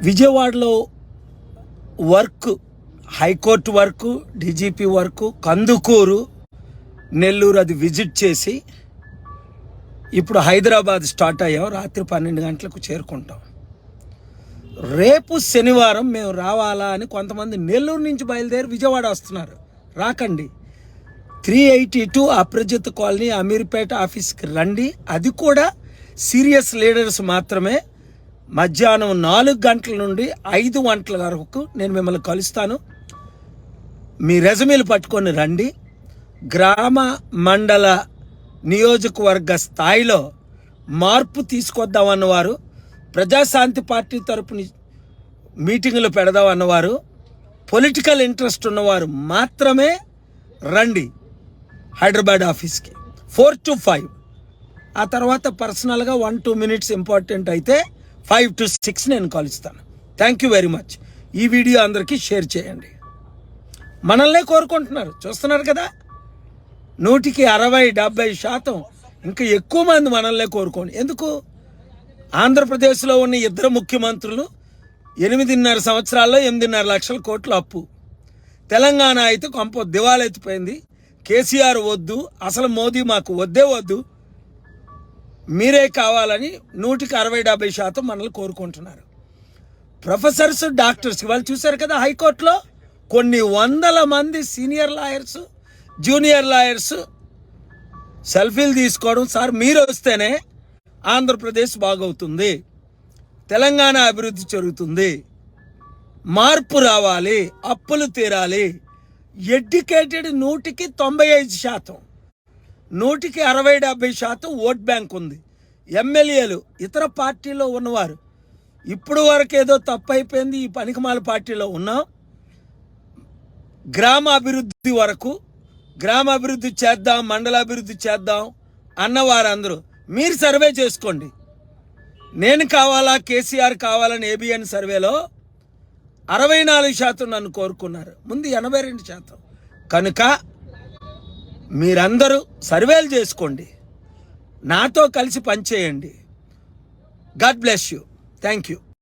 విజయవాడలో work, high court work, DGP work, Kandukur, Nellore అది visit చేసి ఇప్పుడు హైదరాబాద్ స్టార్ట్ అయ్యాం. రాత్రి 12 గంటలకు చేరుకుంటాం. రేపు శనివారం మేము రావాలా అని కొంతమంది నెల్లూరు నుంచి బయలుదేరి విజయవాడ వస్తున్నారు. రాకండి. 382 అప్రజిత్ కాలనీ అమీర్పేట ఆఫీస్కి రండి. అది కూడా సీరియస్ లీడర్స్ మాత్రమే. మధ్యాహ్నం 4 గంటల నుండి 5 గంటల వరకు నేను మిమ్మల్ని కలుస్తాను. మీ రెజమీలు పట్టుకొని రండి. గ్రామ మండల నియోజకవర్గ స్థాయిలో మార్పు తీసుకొద్దామన్నవారు, ప్రజాశాంతి పార్టీ తరపున మీటింగులు పెడదామన్నవారు, పొలిటికల్ ఇంట్రెస్ట్ ఉన్నవారు మాత్రమే రండి హైదరాబాద్ ఆఫీస్కి 4 to 5. ఆ తర్వాత పర్సనల్గా 1-2 minutes ఇంపార్టెంట్ అయితే 5 to 6 నేను కలుస్తాను. Thank you very much. ఈ వీడియో అందరికీ షేర్ చేయండి. మనల్నే కోరుకుంటున్నారు, చూస్తున్నారు కదా. 160-70% ఇంకా ఎక్కువ మంది మనల్నే కోరుకోండి. ఎందుకు? ఆంధ్రప్రదేశ్లో ఉన్న 2 ముఖ్యమంత్రులు 8.5 సంవత్సరాల్లో 8.5 లక్షల కోట్ల అప్పు. తెలంగాణ అయితే కొంప దివాలెత్తిపోయింది. కేసీఆర్ వద్దు, అసలు మోదీ మాకు వద్దే వద్దు, మీరే కావాలని 160-70% మనల్ని కోరుకుంటున్నారు. ప్రొఫెసర్స్, డాక్టర్స్ వాళ్ళు చూశారు కదా, హైకోర్టులో కొన్ని వందల మంది సీనియర్ లాయర్స్, జూనియర్ లాయర్స్ సెల్ఫీలు తీసుకోవడం. సార్ మీరు వస్తేనే ఆంధ్రప్రదేశ్ బాగవుతుంది, తెలంగాణ అభివృద్ధి జరుగుతుంది, మార్పు రావాలి, అప్పులు తీరాలి. ఎడ్యుకేటెడ్ 195%, 160-70% ఓట్ బ్యాంక్ ఉంది. ఎమ్మెల్యేలు ఇతర పార్టీలో ఉన్నవారు ఇప్పుడు వరకు ఏదో తప్పు అయిపోయింది, ఈ పనికిమాల పార్టీలో ఉన్నాం, గ్రామ అభివృద్ధి వరకు, గ్రామ అభివృద్ధి చేద్దాం, మండలాభివృద్ధి చేద్దాం అన్నవారందరూ మీరు సర్వే చేసుకోండి. నేను కావాలా, కేసీఆర్ కావాలని ఏబిఎన్ సర్వేలో 64% నన్ను కోరుకున్నారు, ముందు 82%. కనుక మీరందరూ సర్వేలు చేసుకోండి, నాతో కలిసి పనిచేయండి. God bless you. Thank you.